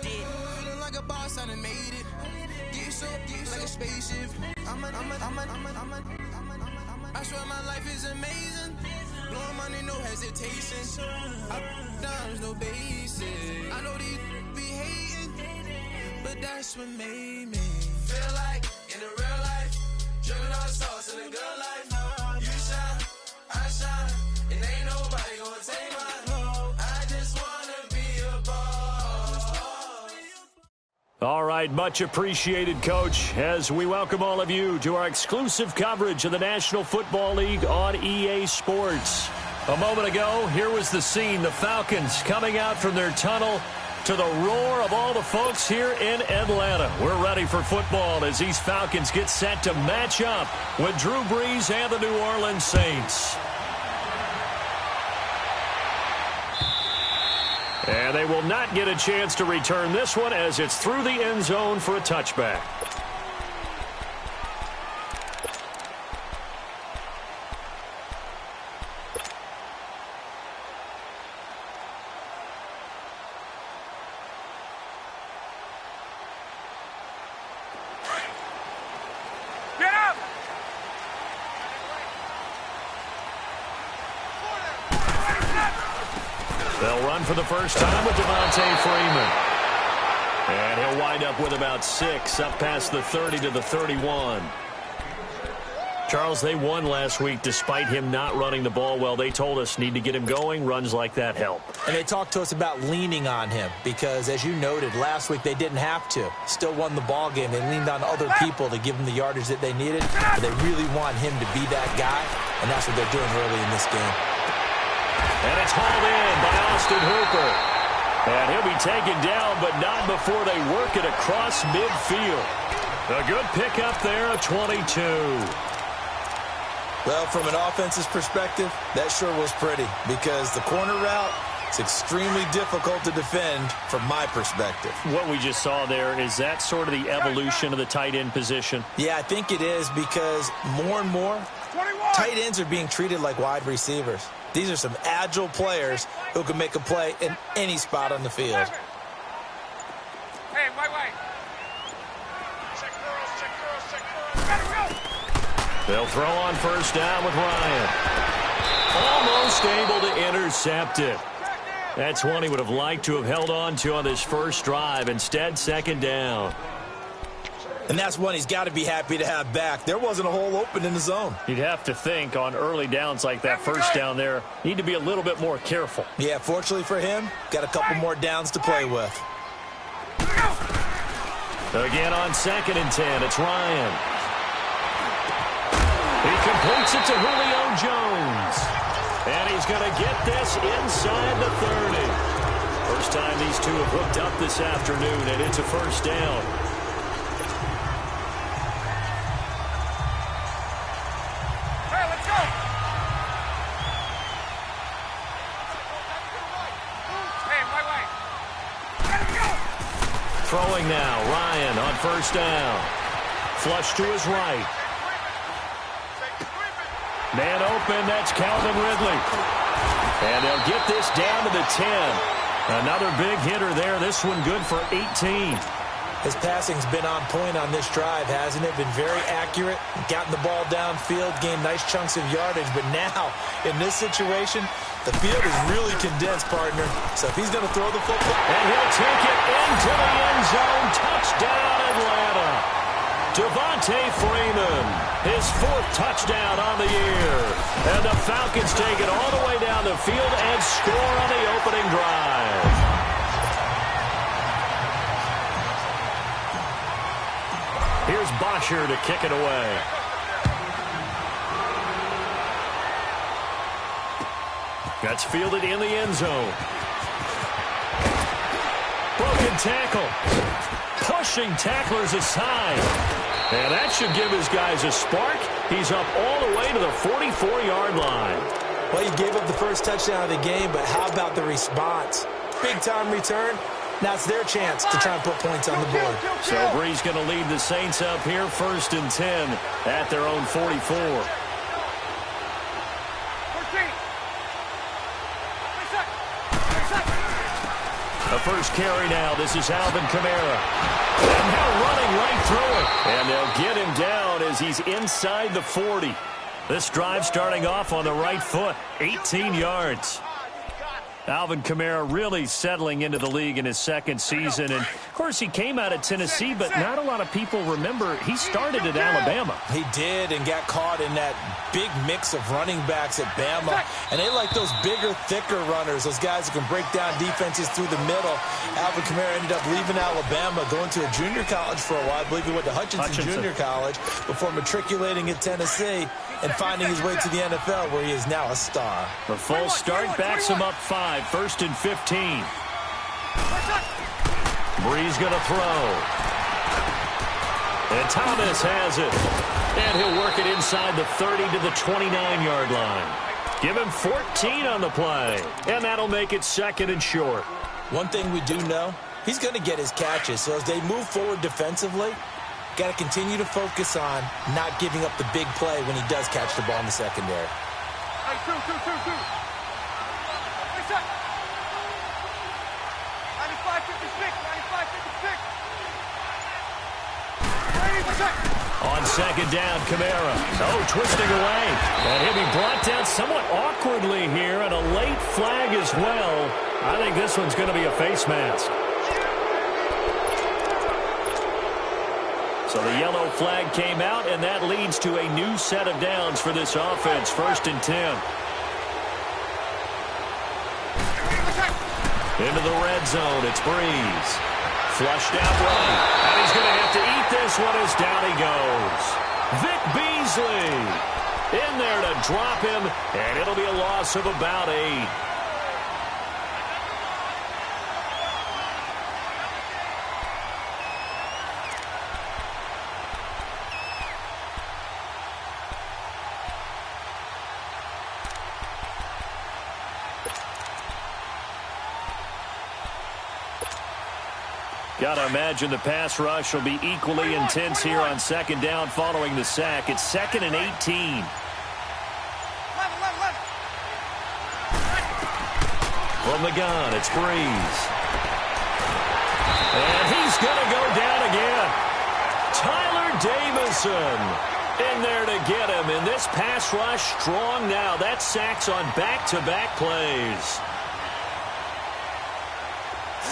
Feeling like a boss, I done made it. Get so like a spaceship. I swear my life is amazing. Blowing money, no hesitation. There's no basic. I know these be hating, but that's what made me feel like in the real life. Dripping all the sauce in the good life. You shine, I shine, and ain't nobody gonna take mine. I just wanna be a boss. All right, much appreciated, Coach, as we welcome all of you to our exclusive coverage of the National Football League on EA Sports. A moment ago, here was the scene, the Falcons coming out from their tunnel to the roar of all the folks here in Atlanta. We're ready for football as these Falcons get set to match up with Drew Brees and the New Orleans Saints. And they will not get a chance to return this one as it's through the end zone for a touchback. They'll run for the first time with Devontae Freeman. And he'll wind up with about 6, up past the 30 to the 31. Charles, they won last week despite him not running the ball well. They told us need to get him going. Runs like that help. And they talked to us about leaning on him because, as you noted, last week they didn't have to. Still won the ball game. They leaned on other people to give them the yardage that they needed. But they really want him to be that guy, and that's what they're doing early in this game. And it's hauled in by Austin Hooper. And he'll be taken down, but not before they work it across midfield. A good pickup there, a 22. Well, from an offense's perspective, that sure was pretty because the corner route is extremely difficult to defend from my perspective. What we just saw there, is that sort of the evolution of the tight end position? Yeah, I think it is because more and more tight ends are being treated like wide receivers. These are some agile players who can make a play in any spot on the field. Hey, wait. Check girls. They'll throw on first down with Ryan. Almost able to intercept it. That's one he would have liked to have held on to on this first drive. Instead, second down. And that's one he's got to be happy to have back. There wasn't a hole open in the zone. You'd have to think on early downs like that first down there, need to be a little bit more careful. Yeah, fortunately for him, got a couple more downs to play with. Again on 2nd and 10, it's Ryan. He completes it to Julio Jones. And he's going to get this inside the 30. First time these two have hooked up this afternoon, and it's a first down. Throwing now, Ryan on first down. Flush to his right. Man open, that's Calvin Ridley. And they'll get this down to the 10. Another big hitter there. This one good for 18. His passing's been on point on this drive, hasn't it? Been very accurate, gotten the ball downfield, gained nice chunks of yardage. But now, in this situation, the field is really condensed, partner. So if he's going to throw the football... And he'll take it into the end zone. Touchdown, Atlanta. Devontae Freeman, his 4th touchdown on the year. And the Falcons take it all the way down the field and score on the opening drive. Here's Bosher to kick it away. That's fielded in the end zone. Broken tackle. Pushing tacklers aside. And that should give his guys a spark. He's up all the way to the 44-yard line. Well, he gave up the first touchdown of the game, but how about the response? Big-time return. Now it's their chance to try and put points on the board. So Brees going to lead the Saints up here, 1st and 10 at their own 44. The first carry now. This is Alvin Kamara. And now running right through it. And they'll get him down as he's inside the 40. This drive starting off on the right foot. 18 yards. Alvin Kamara really settling into the league in his second season. And, of course, he came out of Tennessee, but not a lot of people remember he started at Alabama. He did and got caught in that big mix of running backs at Bama. And they like those bigger, thicker runners, those guys that can break down defenses through the middle. Alvin Kamara ended up leaving Alabama, going to a junior college for a while. I believe he went to Hutchinson Junior College before matriculating at Tennessee and finding his way to the NFL, where he is now a star. The full start backs him up 5. First and 15. Breeze going to throw. And Thomas has it. And he'll work it inside the 30 to the 29-yard line. Give him 14 on the play. And that'll make it second and short. One thing we do know, he's going to get his catches. So as they move forward defensively, got to continue to focus on not giving up the big play when he does catch the ball in the secondary. Hey, two. 95-56. On second down, Kamara. Oh, twisting away. And he'll be brought down somewhat awkwardly here, and a late flag as well. I think this one's going to be a face mask. So the yellow flag came out, and that leads to a new set of downs for this offense. First and 10. Into the red zone. It's Breeze. Flushed out right. And he's going to have to eat this one as down he goes. Vic Beasley in there to drop him, and it'll be a loss of about 8. Got to imagine the pass rush will be equally intense here on second down following the sack. It's second and 18. From the gun, it's Breeze. And he's going to go down again. Tyler Davison in there to get him. And this pass rush strong now. That's sacks on back-to-back plays.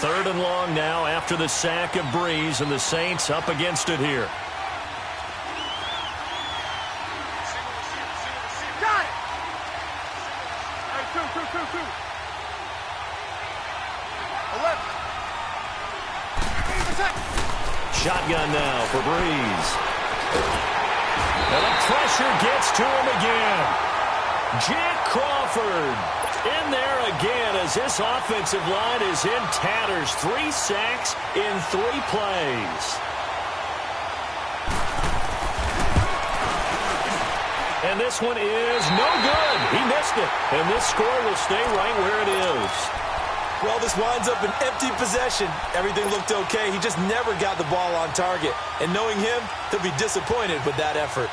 Third and long now after the sack of Breeze, and the Saints up against it here. Got it! Hey, two. 11. Shotgun now for Breeze. And the pressure gets to him again. Jack Crawford in there again as this offensive line is in tatters. 3 sacks in 3 plays. And this one is no good. He missed it. And this score will stay right where it is. Well, this winds up an empty possession. Everything looked okay. He just never got the ball on target. And knowing him, he'll be disappointed with that effort.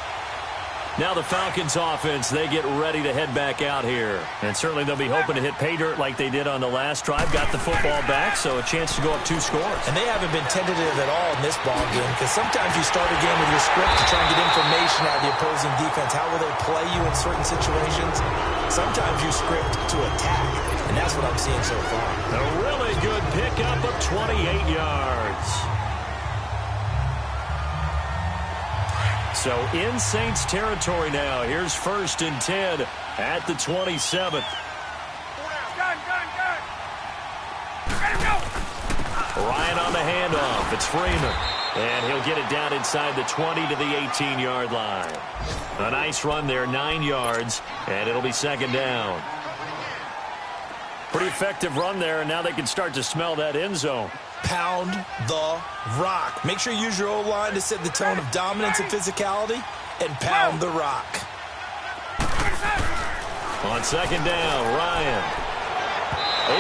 Now the Falcons offense, they get ready to head back out here. And certainly they'll be hoping to hit pay dirt like they did on the last drive. Got the football back, so a chance to go up 2 scores. And they haven't been tentative at all in this ball game, because sometimes you start a game with your script to try and get information out of the opposing defense. How will they play you in certain situations? Sometimes you script to attack, and that's what I'm seeing so far. A really good pickup of 28 yards. So in Saints territory now. Here's first and 10 at the 27th. Gun. Ready to go! Ryan on the handoff. It's Freeman. And he'll get it down inside the 20 to the 18-yard line. A nice run there, 9 yards, and it'll be second down. Pretty effective run there, and now they can start to smell that end zone. Pound the rock. Make sure you use your O-line to set the tone of dominance and physicality, and pound the rock. On second down, Ryan.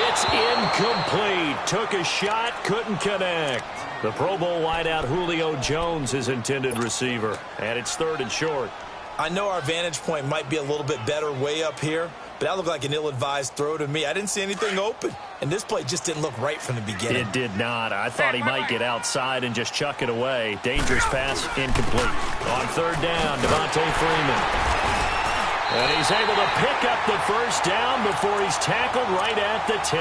It's incomplete. Took a shot, couldn't connect. The Pro Bowl wideout Julio Jones is intended receiver, and it's third and short. I know our vantage point might be a little bit better way up here, but that looked like an ill-advised throw to me. I didn't see anything open, and this play just didn't look right from the beginning. It did not. I thought he might get outside and just chuck it away. Dangerous pass, incomplete. On third down, Devontae Freeman. And he's able to pick up the first down before he's tackled right at the 10.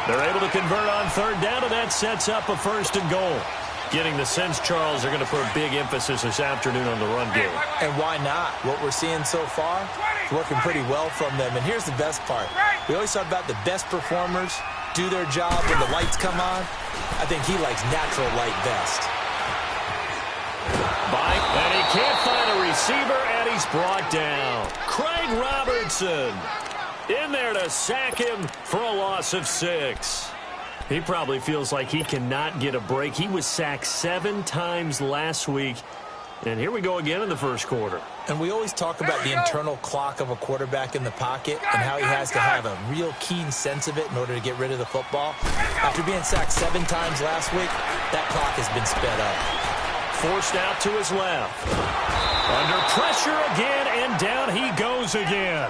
They're able to convert on third down, and that sets up a 1st and goal. Getting the sense, Charles, they're going to put a big emphasis this afternoon on the run game. And why not? What we're seeing so far is working pretty well from them. And here's the best part. We always talk about the best performers do their job when the lights come on. I think he likes natural light best. And he can't find a receiver, and he's brought down. Craig Robertson in there to sack him for a loss of 6. He probably feels like he cannot get a break. He was sacked 7 times last week. And here we go again in the first quarter. And we always talk about the internal clock of a quarterback in the pocket and how he has to have a real keen sense of it in order to get rid of the football. After being sacked 7 times last week, that clock has been sped up. Forced out to his left. Under pressure again, and down he goes again.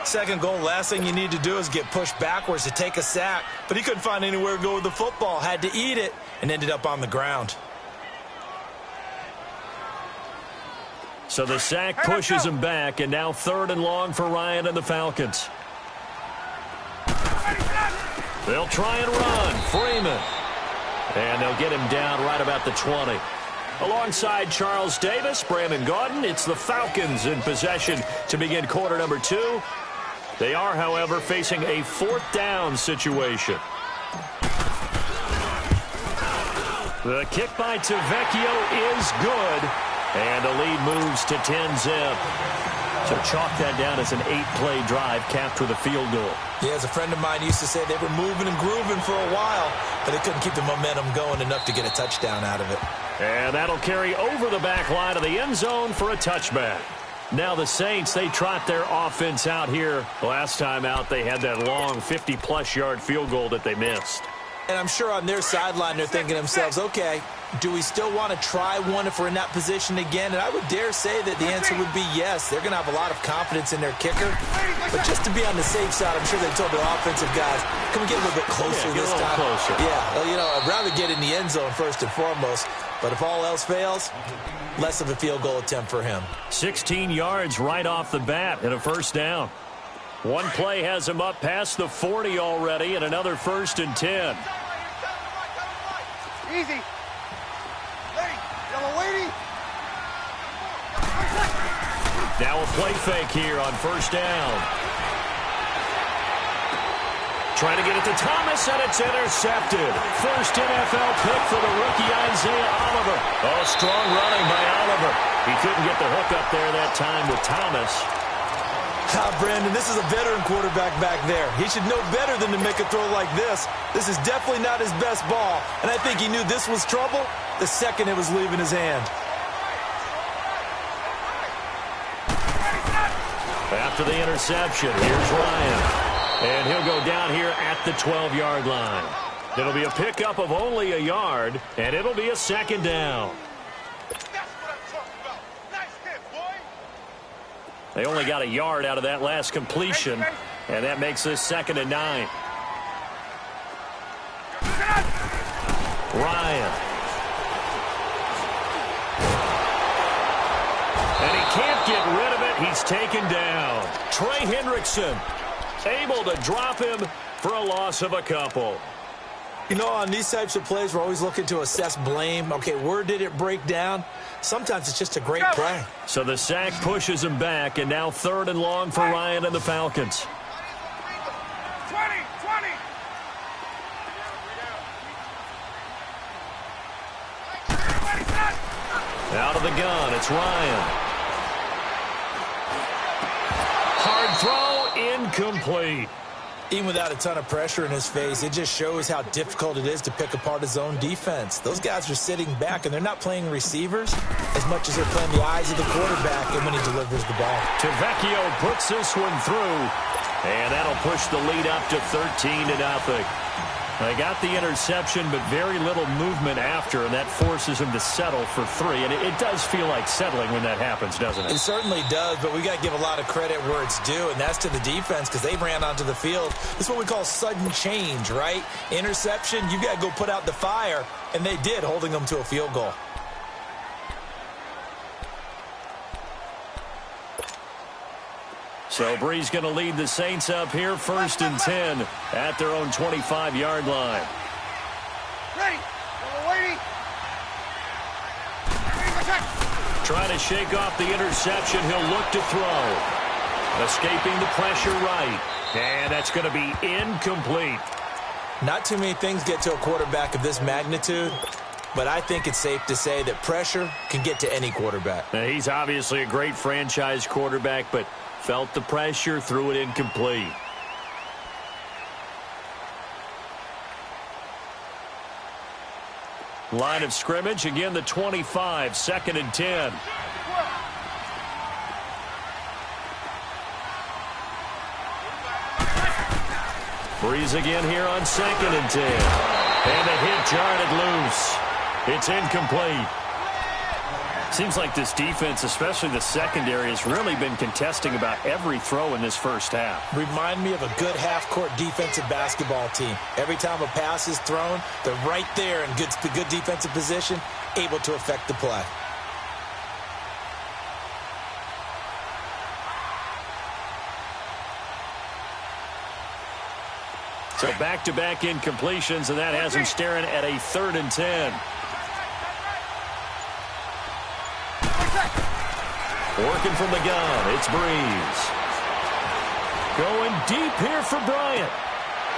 Second goal, last thing you need to do is get pushed backwards to take a sack. But he couldn't find anywhere to go with the football. Had to eat it and ended up on the ground. So the sack pushes him back, and now 3rd and long for Ryan and the Falcons. They'll try and run. Freeman. And they'll get him down right about the 20. Alongside Charles Davis, Brandon Gaudin, it's the Falcons in possession to begin quarter number 2. They are, however, facing a 4th down situation. The kick by Tavecchio is good, and the lead moves to 10-zip. So chalk that down as an 8-play drive capped with a field goal. Yeah, as a friend of mine used to say, they were moving and grooving for a while, but they couldn't keep the momentum going enough to get a touchdown out of it. And that'll carry over the back line of the end zone for a touchback. Now the Saints, they trot their offense out here. Last time out, they had that long 50-plus yard field goal that they missed. And I'm sure on their sideline, they're thinking to themselves, okay, do we still want to try one if we're in that position again? And I would dare say that the answer would be yes. They're going to have a lot of confidence in their kicker. But just to be on the safe side, I'm sure they told their offensive guys, can we get a little bit closer this time? Closer. Yeah, well, you know, I'd rather get in the end zone first and foremost. But if all else fails, less of a field goal attempt for him. 16 yards right off the bat and a 1st down. One play has him up past the 40 already, and another 1st and 10. Easy. Yellow lady. Now a play fake here on 1st down. Trying to get it to Thomas, and it's intercepted. First NFL pick for the rookie Isaiah Oliver. Oh, strong running by Oliver. He couldn't get the hook up there that time with Thomas. Brandon, this is a veteran quarterback back there. He should know better than to make a throw like this. This is definitely not his best ball, and I think he knew this was trouble the second it was leaving his hand. After the interception, here's Ryan. And he'll go down here at the 12-yard line. It'll be a pickup of only a yard, and it'll be a 2nd down. That's what I'm talking about. Nice hit, boy. They only got a yard out of that last completion, and that makes this 2nd and 9. Ryan. And he can't get rid of it. He's taken down. Trey Hendrickson able to drop him for a loss of a couple. You know, on these types of plays, we're always looking to assess blame. Okay, where did it break down? Sometimes it's just a great play. So the sack pushes him back, and now 3rd and long for Ryan and the Falcons. 20. Out of the gun, it's Ryan. Hard throw, incomplete. Even without a ton of pressure in his face, it just shows how difficult it is to pick apart his own defense. Those guys are sitting back, and they're not playing receivers as much as they're playing the eyes of the quarterback and when he delivers the ball. Tavecchio puts this one through, and that'll push the lead up to 13-0. They got the interception, but very little movement after, and that forces him to settle for 3. And it does feel like settling when that happens, doesn't it? It certainly does, but we got to give a lot of credit where it's due, and that's to the defense because they ran onto the field. This is what we call sudden change, right? Interception, you got to go put out the fire, and they did, holding them to a field goal. So Bree's going to lead the Saints up here, 1st and 10 at their own 25-yard line. Ready. Waiting. Trying to shake off the interception. He'll look to throw. Escaping the pressure right. And that's going to be incomplete. Not too many things get to a quarterback of this magnitude, but I think it's safe to say that pressure can get to any quarterback. Now, he's obviously a great franchise quarterback, but felt the pressure, threw it incomplete. Line of scrimmage, again the 25, 2nd and 10. Breeze again here on 2nd and 10. And a hit jarred it loose. It's incomplete. Seems like this defense, especially the secondary, has really been contesting about every throw in this first half. Remind me of a good half-court defensive basketball team. Every time a pass is thrown, they're right there in good defensive position, able to affect the play. So back-to-back incompletions, and that has him staring at a 3rd and 10. Working from the gun, it's Breeze. Going deep here for Bryant.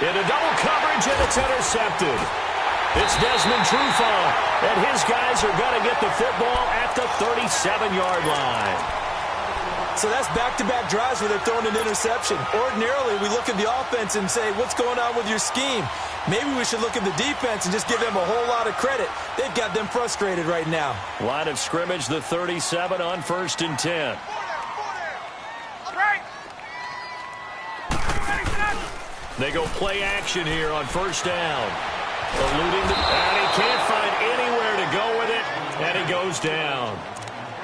Into double coverage, and it's intercepted. It's Desmond Trufant, and his guys are going to get the football at the 37-yard line. So that's back-to-back drives where they're throwing an interception. Ordinarily, we look at the offense and say, what's going on with your scheme? Maybe we should look at the defense and just give them a whole lot of credit. They've got them frustrated right now. Line of scrimmage, the 37 on 1st and 10. They go play action here on 1st down. Eluding the... And he can't find anywhere to go with it, and he goes down.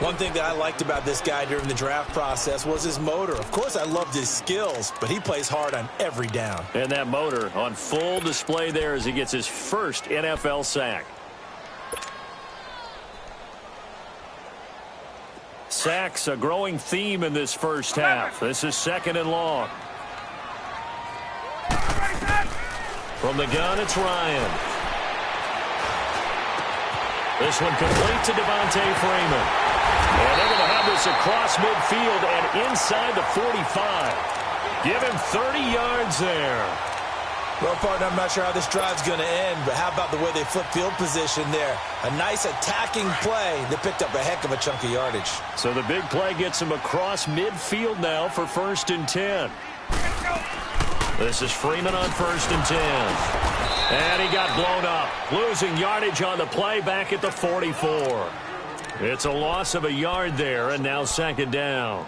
One thing that I liked about this guy during the draft process was his motor. Of course, I loved his skills, but he plays hard on every down. And that motor on full display there as he gets his first NFL sack. Sacks, a growing theme in this first half. This is 2nd and long. From the gun, it's Ryan. This one complete to Devontae Freeman. And they're going to have this across midfield and inside the 45. Give him 30 yards there. Well, partner, I'm not sure how this drive's going to end, but how about the way they flip field position there? A nice attacking play that picked up a heck of a chunk of yardage. So the big play gets him across midfield now for 1st and 10. This is Freeman on 1st and 10. And he got blown up, losing yardage on the play back at the 44. It's a loss of a yard there, and now 2nd down.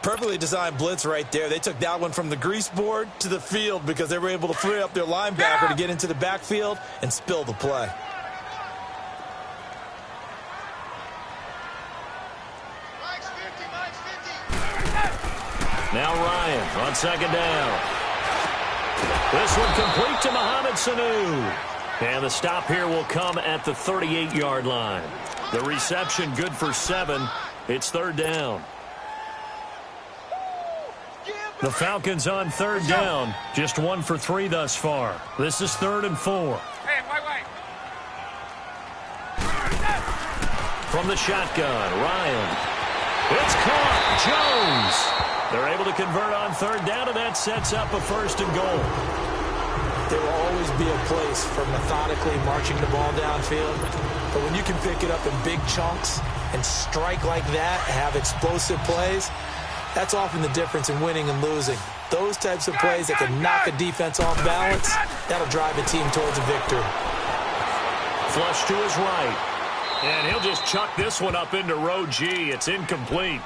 Perfectly designed blitz right there. They took that one from the grease board to the field because they were able to free up their linebacker to get into the backfield and spill the play. Now Ryan on 2nd down. This one complete to Mohamed Sanu. And the stop here will come at the 38-yard line. The reception good for 7. It's 3rd down. The Falcons on 3rd down. Just 1 for 3 thus far. This is 3rd and 4. Hey, wait. From the shotgun, Ryan. It's caught. Jones. They're able to convert on 3rd down, and that sets up a 1st and goal. There will always be a place for methodically marching the ball downfield. But when you can pick it up in big chunks and strike like that, have explosive plays, that's often the difference in winning and losing. Those types of plays that can knock a defense off balance, that'll drive a team towards a victory. Flush to his right. And he'll just chuck this one up into row G. It's incomplete.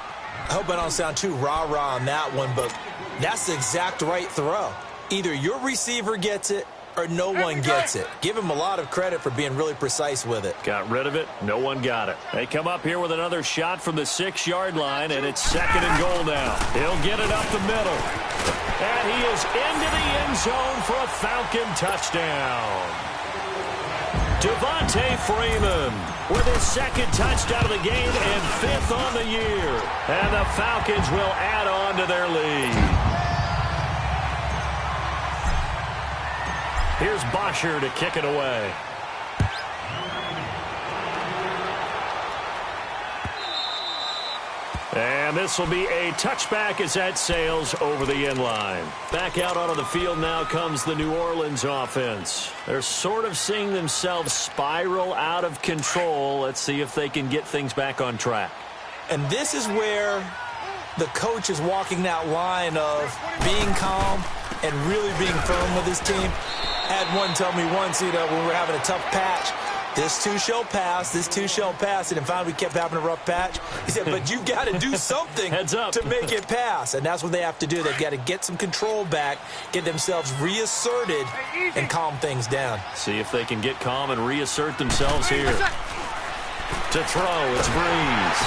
I hope I don't sound too rah-rah on that one, but that's the exact right throw. Either your receiver gets it or no one gets it. Give him a lot of credit for being really precise with it. Got rid of it. No one got it. They come up here with another shot from the 6-yard line, and it's 2nd and goal now. He'll get it up the middle. And he is into the end zone for a Falcon touchdown. Devontae Freeman with his 2nd touchdown of the game and 5th on the year. And the Falcons will add on to their lead. Here's Bosher to kick it away. And this will be a touchback as that sails over the end line. Back out onto the field now comes the New Orleans offense. They're sort of seeing themselves spiral out of control. Let's see if they can get things back on track. And this is where the coach is walking that line of being calm and really being firm with his team. Had one tell me once, when we're having a tough patch, this too shall pass, this too shall pass. And finally we kept having a rough patch. He said, but you've got to do something to make it pass. And that's what they have to do. They've got to get some control back, get themselves reasserted, and calm things down. See if they can get calm and reassert themselves here. To throw, it's Breeze.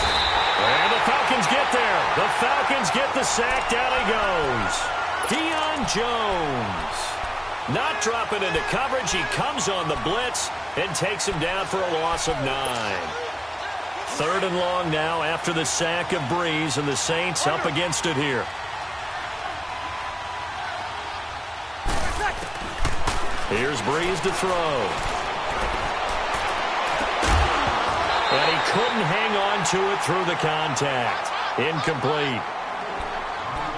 And the Falcons get there. The Falcons get the sack. Down he goes. Deion Jones. Not dropping into coverage. He comes on the blitz and takes him down for a loss of 9. 3rd and long now after the sack of Breeze, and the Saints up against it here. Here's Breeze to throw. And he couldn't hang on to it through the contact. Incomplete.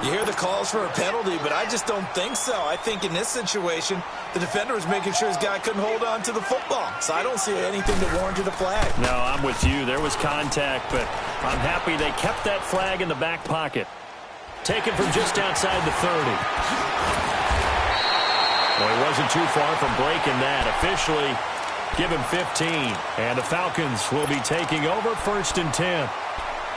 You hear the calls for a penalty, but I just don't think so. I think in this situation, the defender was making sure his guy couldn't hold on to the football. So I don't see anything that warranted a flag. No, I'm with you. There was contact, but I'm happy they kept that flag in the back pocket. Taken from just outside the 30. Well, he wasn't too far from breaking that. Officially, give him 15. And the Falcons will be taking over 1st and 10.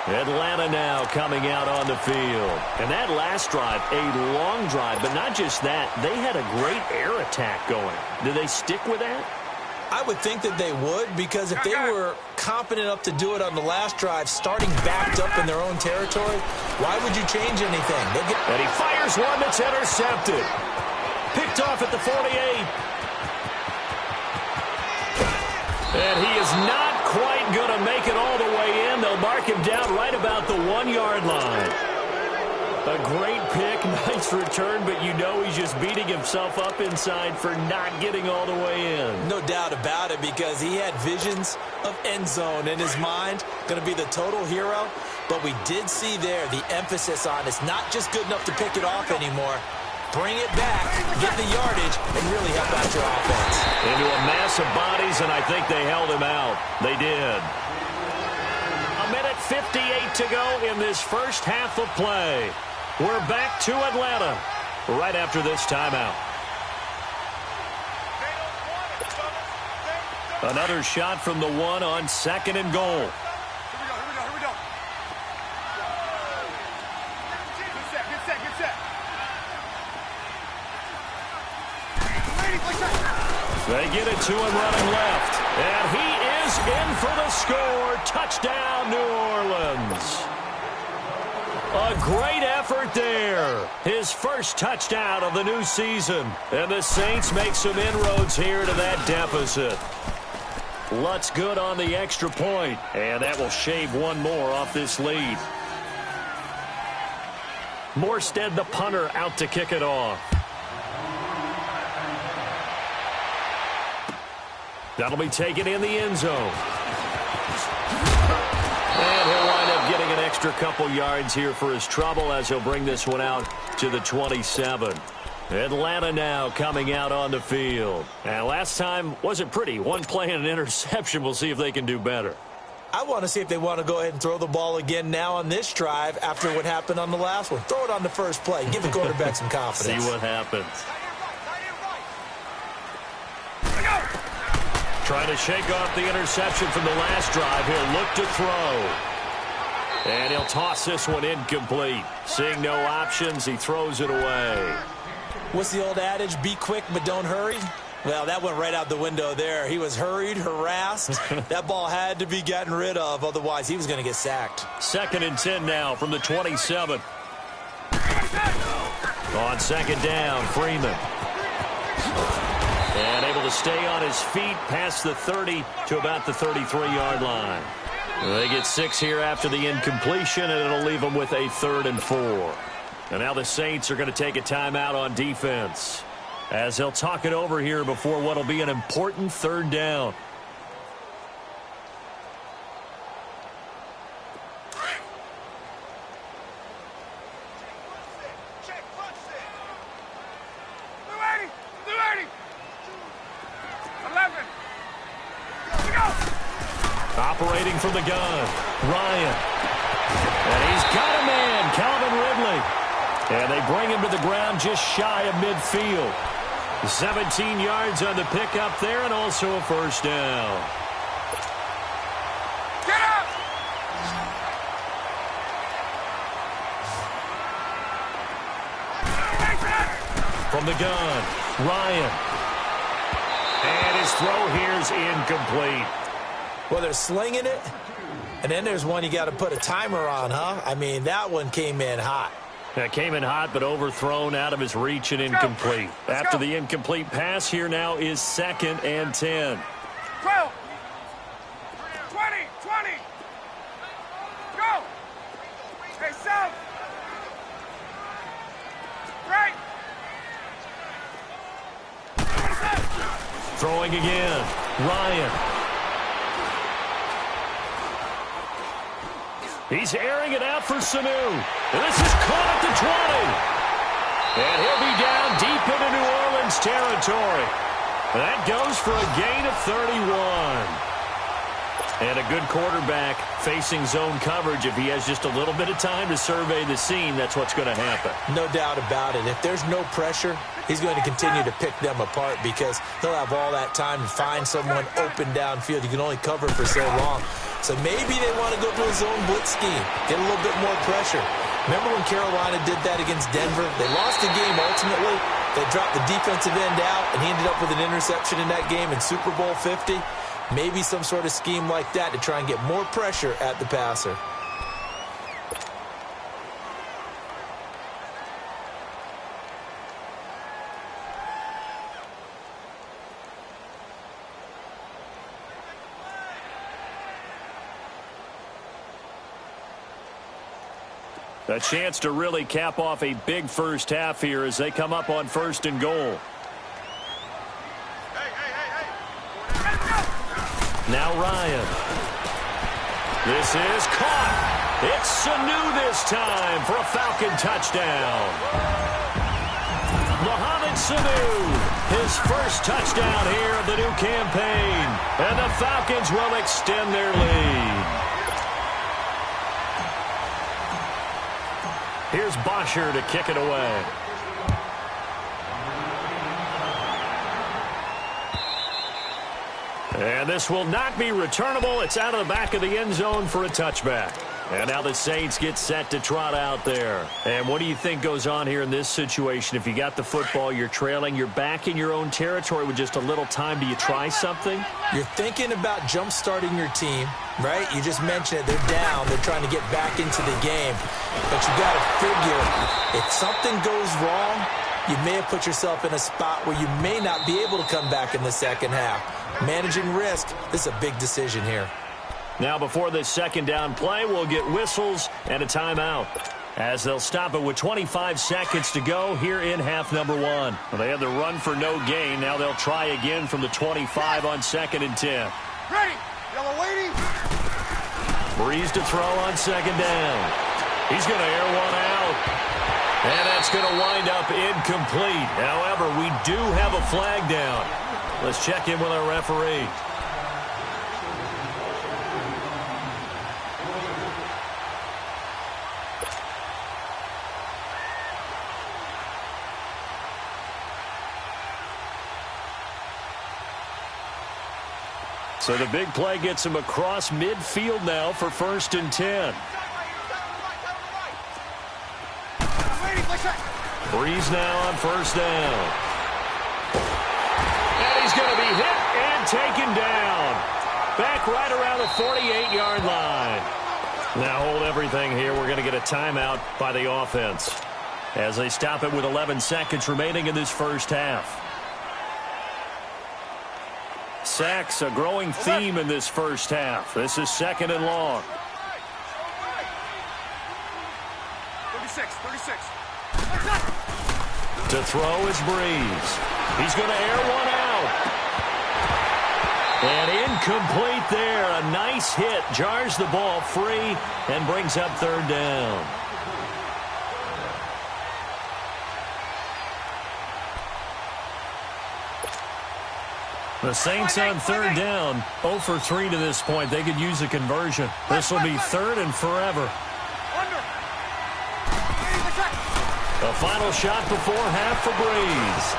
Atlanta now coming out on the field. And that last drive, a long drive, but not just that. They had a great air attack going. Did they stick with that? I would think that they would, because if they were confident enough to do it on the last drive, starting backed up in their own territory, why would you change anything? And he fires one that's intercepted. Picked off at the 48. And he is not quite going to make it all the way in. They'll mark him down right about the 1-yard line. A great pick, nice return, but you know he's just beating himself up inside for not getting all the way in. No doubt about it, because he had visions of end zone in his mind. Going to be the total hero. But we did see there the emphasis on it's not just good enough to pick it off anymore. Bring it back, get the yardage, and really help out your offense. Into a mass of bodies, and I think they held him out. They did. 1:58 to go in this first half of play. We're back to Atlanta right after this timeout. Another shot from the 1 on 2nd and goal. Here we go. Get set. They get it to him running left. And he is in for the score. Touchdown, New Orleans. A great effort there. His first touchdown of the new season. And the Saints make some inroads here to that deficit. Lutz good on the extra point. And that will shave one more off this lead. Morstead, the punter, out to kick it off. That'll be taken in the end zone. And he'll wind up getting an extra couple yards here for his trouble as he'll bring this one out to the 27. Atlanta now coming out on the field. And last time wasn't pretty. One play and an interception. We'll see if they can do better. I want to see if they want to go ahead and throw the ball again now on this drive after what happened on the last one. Throw it on the first play. Give the quarterback some confidence. See what happens. Trying to shake off the interception from the last drive. He'll look to throw. And he'll toss this one incomplete. Seeing no options, he throws it away. What's the old adage? Be quick, but don't hurry. Well, that went right out the window there. He was hurried, harassed. That ball had to be gotten rid of, otherwise he was going to get sacked. 2nd and 10 now from the 27. On 2nd down, Freeman. And able to stay on his feet past the 30 to about the 33-yard line. They get 6 here after the incompletion, and it'll leave them with a 3rd and 4. And now the Saints are going to take a timeout on defense, as they'll talk it over here before what will be an important 3rd down. Operating from the gun, Ryan. And he's got a man, Calvin Ridley. And they bring him to the ground just shy of midfield. 17 yards on the pickup there, and also a 1st down. Get up! From the gun, Ryan. And his throw here's incomplete. Well, they're slinging it, and then there's one you got to put a timer on, huh? I mean, that one came in hot. That came in hot, but overthrown out of his reach and incomplete. After the incomplete pass, here now is 2nd and 10. 12, 20, 20. Go! Hey, south! Right! Throwing again, Ryan. He's airing it out for Sanu. And this is caught at the 20. And he'll be down deep into New Orleans territory. That goes for a gain of 31. And a good quarterback facing zone coverage. If he has just a little bit of time to survey the scene, that's what's going to happen. No doubt about it. If there's no pressure, he's going to continue to pick them apart because he'll have all that time to find someone open downfield. You can only cover for so long. So maybe they want to go to a zone blitz scheme, get a little bit more pressure. Remember when Carolina did that against Denver? They lost the game ultimately. They dropped the defensive end out, and he ended up with an interception in that game in Super Bowl 50. Maybe some sort of scheme like that to try and get more pressure at the passer. A chance to really cap off a big first half here as they come up on 1st and goal. Now Ryan. This is caught. It's Sanu this time for a Falcon touchdown. Mohamed Sanu, his first touchdown here of the new campaign. And the Falcons will extend their lead. Here's Bosher to kick it away. And this will not be returnable. It's out of the back of the end zone for a touchback. And now the Saints get set to trot out there. And what do you think goes on here in this situation? If you got the football, you're trailing, you're back in your own territory with just a little time. Do you try something? You're thinking about jump-starting your team, right? You just mentioned it. They're down. They're trying to get back into the game. But you got to figure if something goes wrong, you may have put yourself in a spot where you may not be able to come back in the second half. Managing risk, this is a big decision here. Now before this second down play, we'll get whistles and a timeout, as they'll stop it with 25 seconds to go here in half number 1. Well, they had the run for no gain. Now they'll try again from the 25 on 2nd and 10. Ready! Yellow lady! Breeze to throw on 2nd down. He's going to air one out. And that's going to wind up incomplete. However, we do have a flag down. Let's check in with our referee. So the big play gets him across midfield now for 1st and 10. Breeze now on first down. And he's going to be hit and taken down. Back right around the 48-yard line. Now hold everything here. We're going to get a timeout by the offense as they stop it with 11 seconds remaining in this first half. Sacks, a growing theme in this first half. This is second and long. 36. To throw is Breeze. He's going to air one out. And incomplete there. A nice hit. Jars the ball free and brings up third down. The Saints on third down, 0 for 3 to this point. They could use a conversion. This will be third and forever. The final shot before half for Breeze.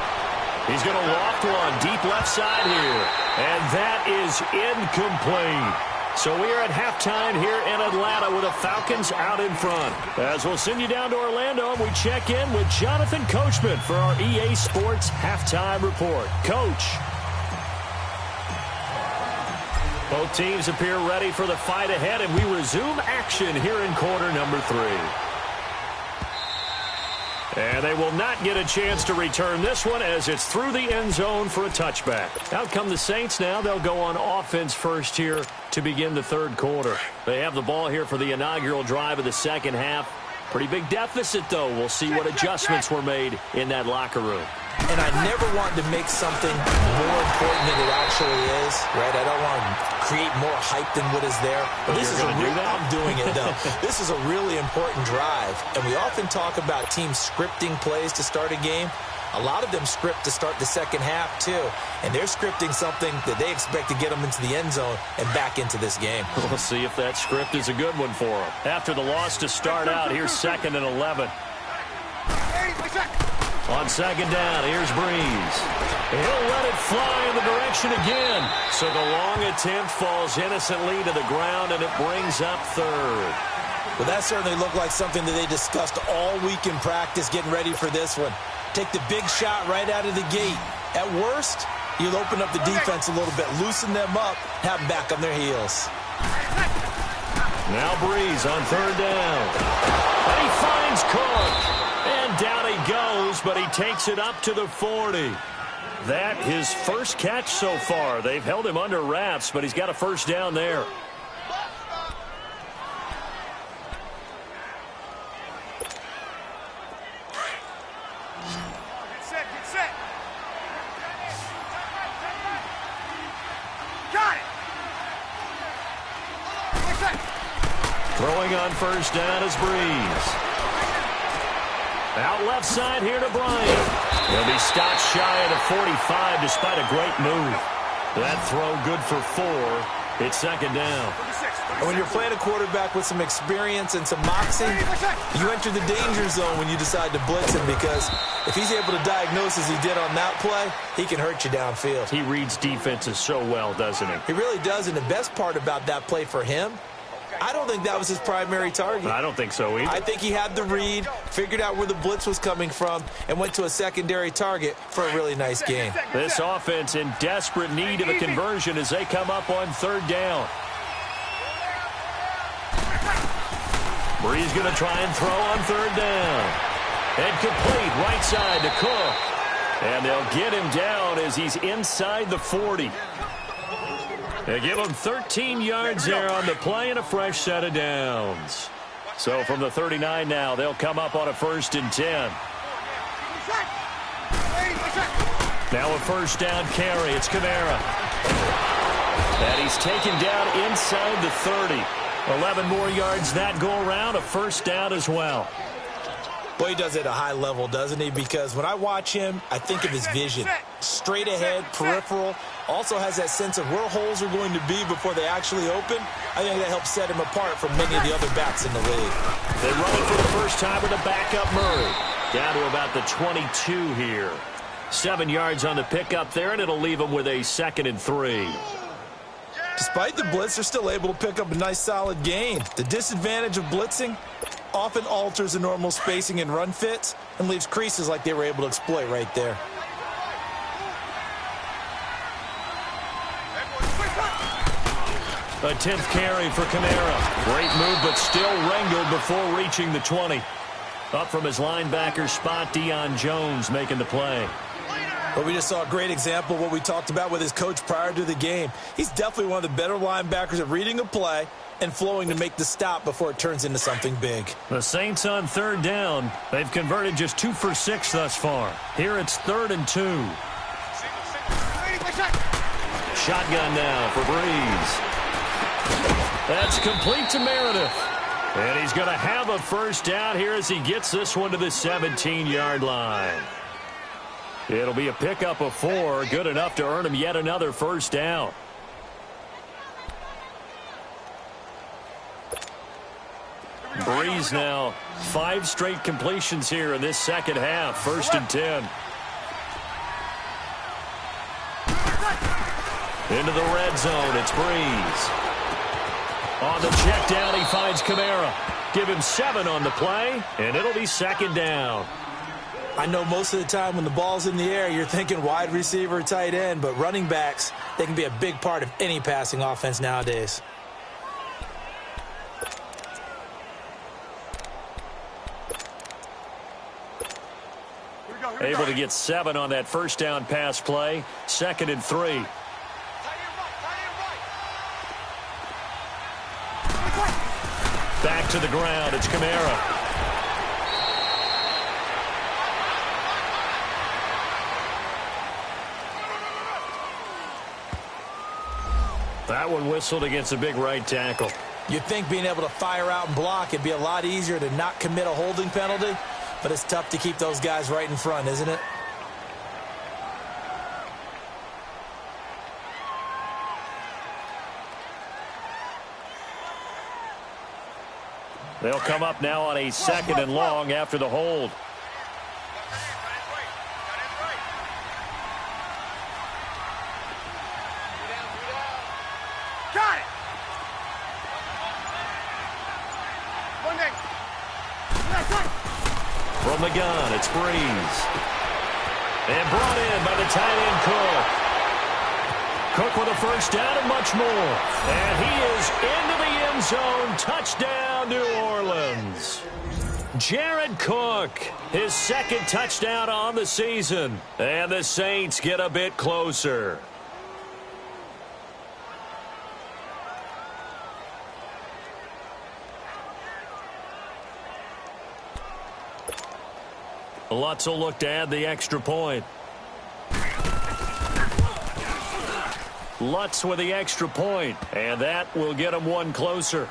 He's going to loft one deep left side here. And that is incomplete. So we are at halftime here in Atlanta with the Falcons out in front. As we'll send you down to Orlando, we check in with Jonathan Coachman for our EA Sports Halftime Report. Coach. Both teams appear ready for the fight ahead, and we resume action here in quarter number 3. And they will not get a chance to return this one as it's through the end zone for a touchback. Out come the Saints now. They'll go on offense first here to begin the third quarter. They have the ball here for the inaugural drive of the second half. Pretty big deficit, though. We'll see what adjustments were made in that locker room. And I never want to make something more important than it actually is, right? I don't want to create more hype than what is there. But this is I'm doing it, though. This is a really important drive. And we often talk about teams scripting plays to start a game. A lot of them script to start the second half, too. And they're scripting something that they expect to get them into the end zone and back into this game. We'll see if that script is a good one for them. After the loss to start out, here's 2nd and 11. On second down, here's Breeze. He'll let it fly in the direction again. So the long attempt falls innocently to the ground, and it brings up third. Well, that certainly looked like something that they discussed all week in practice getting ready for this one. Take the big shot right out of the gate. At worst, you'll open up the defense a little bit, loosen them up, have them back on their heels. Now Breeze on third down. And he finds Cook. And down he goes, but he takes it up to the 40. That his first catch so far. They've held him under wraps, but he's got a first down there. Get set. Got it. Throwing on first down is Breeze. Out left side here to Bryant. He'll be stopped shy of the 45 despite a great move. That throw good for 4. It's second down. And when you're playing a quarterback with some experience and some moxie, you enter the danger zone when you decide to blitz him, because if he's able to diagnose as he did on that play, he can hurt you downfield. He reads defenses so well, doesn't he? He really does, and the best part about that play for him, I don't think that was his primary target. I don't think so either. I think he had the read, figured out where the blitz was coming from, and went to a secondary target for a really nice gain. This offense in desperate need of a conversion as they come up on third down. Breeze going to try and throw on third down. And complete right side to Cook. And they'll get him down as he's inside the 40. They give him 13 yards there on the play and a fresh set of downs. So from the 39 now, they'll come up on a 1st and 10. Now a first down carry. It's Kamara. And he's taken down inside the 30. 11 more yards that go around, a first down as well. Boy, he does it at a high level, doesn't he? Because when I watch him, I think of his vision. Straight ahead, peripheral. Also has that sense of where holes are going to be before they actually open. I think that helps set him apart from many of the other backs in the league. They run it for the first time with a backup Murray. Down to about the 22 here. 7 yards on the pickup there, and it'll leave him with a 2nd and 3. Despite the blitz, they're still able to pick up a nice solid gain. The disadvantage of blitzing, often alters the normal spacing and run fits and leaves creases like they were able to exploit right there. A 10th carry for Kamara. Great move, but still wrangled before reaching the 20. Up from his linebacker spot, Deion Jones making the play. But we just saw a great example of what we talked about with his coach prior to the game. He's definitely one of the better linebackers at reading a play and flowing to make the stop before it turns into something big. The Saints on 3rd down. They've converted just 2 for 6 thus far. Here it's 3rd and 2. Shotgun now for Breeze. That's complete to Meredith. And he's going to have a first down here as he gets this one to the 17-yard line. It'll be a pickup of 4, good enough to earn him yet another first down. Breeze now 5 straight completions here in this second half. 1st and 10. Into the red zone, it's Breeze. On the check down, he finds Kamara. Give him 7 on the play, and it'll be 2nd down. I know most of the time when the ball's in the air, you're thinking wide receiver, tight end, but running backs, they can be a big part of any passing offense nowadays. Able to get 7 on that first down pass play. 2nd and 3. Back to the ground. It's Kamara. That one whistled against a big right tackle. You'd think being able to fire out and block, it'd be a lot easier to not commit a holding penalty, but it's tough to keep those guys right in front, isn't it? They'll come up now on a 2nd and long after the hold. Got it. From the gun, it's Breeze. And brought in by the tight end Cook. Cook with a first down and much more. And he is into the end zone. Touchdown, New Orleans. Jared Cook, his 2nd touchdown on the season. And the Saints get a bit closer. Lutz will look to add the extra point. Lutz with the extra point, and that will get him 1 closer.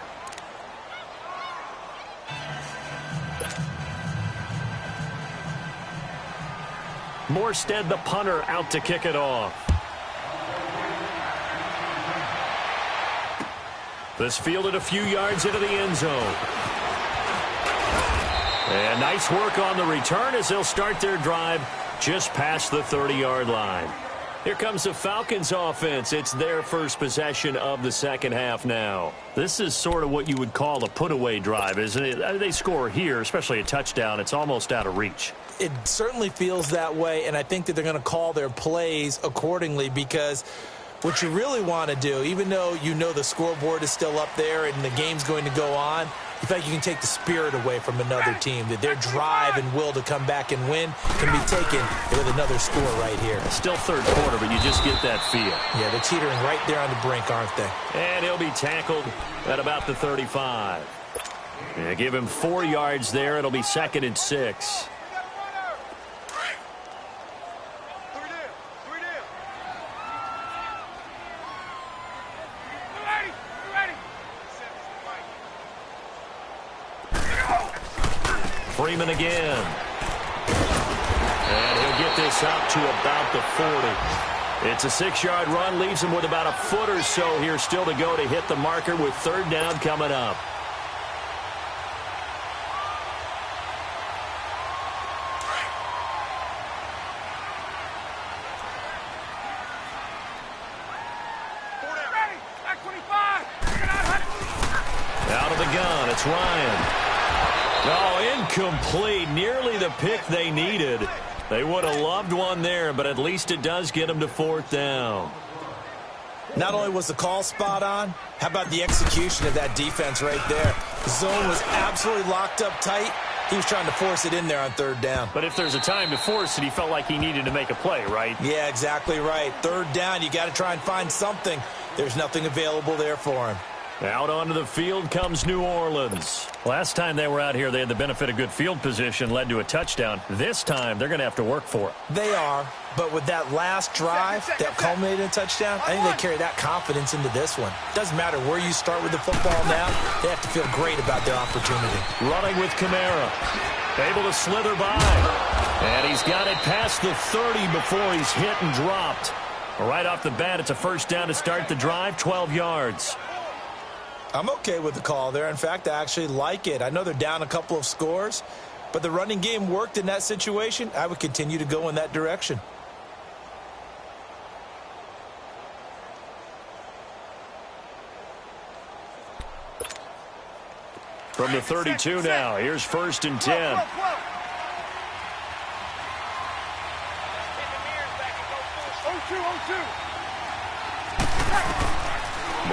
Morstead, the punter, out to kick it off. This fielded a few yards into the end zone. And nice work on the return as they'll start their drive just past the 30-yard line. Here comes the Falcons offense. It's their first possession of the second half now. This is sort of what you would call a put-away drive, isn't it? They score here, especially a touchdown. It's almost out of reach. It certainly feels that way, and I think that they're going to call their plays accordingly because what you really want to do, even though you know the scoreboard is still up there and the game's going to go on, in fact, you can take the spirit away from another team, that their drive and will to come back and win can be taken with another score right here. Still third quarter, but you just get that feel. Yeah, they're teetering right there on the brink, aren't they? And he'll be tackled at about the 35. Yeah, give him 4 yards there. It'll be 2nd and 6. Freeman again. And he'll get this up to about the 40. It's a 6-yard run, leaves him with about a foot or so here still to go to hit the marker with 3rd down coming up. Out of the gun, it's Ryan. Oh, incomplete. Nearly the pick they needed. They would have loved one there, but at least it does get them to 4th down. Not only was the call spot on, how about the execution of that defense right there? The zone was absolutely locked up tight. He was trying to force it in there on 3rd down. But if there's a time to force it, he felt like he needed to make a play, right? Yeah, exactly right. 3rd down, you got to try and find something. There's nothing available there for him. Out onto the field comes New Orleans. Last time they were out here, they had the benefit of good field position, led to a touchdown. This time, they're going to have to work for it. They are, but with that last drive that culminated in a touchdown, I think they carry that confidence into this one. Doesn't matter where you start with the football now, they have to feel great about their opportunity. Running with Kamara. Able to slither by. And he's got it past the 30 before he's hit and dropped. Right off the bat, it's a 1st down to start the drive, 12 yards. I'm okay with the call there. In fact, I actually like it. I know they're down a couple of scores, but the running game worked in that situation. I would continue to go in that direction. From the 32 now, here's 1st and 10.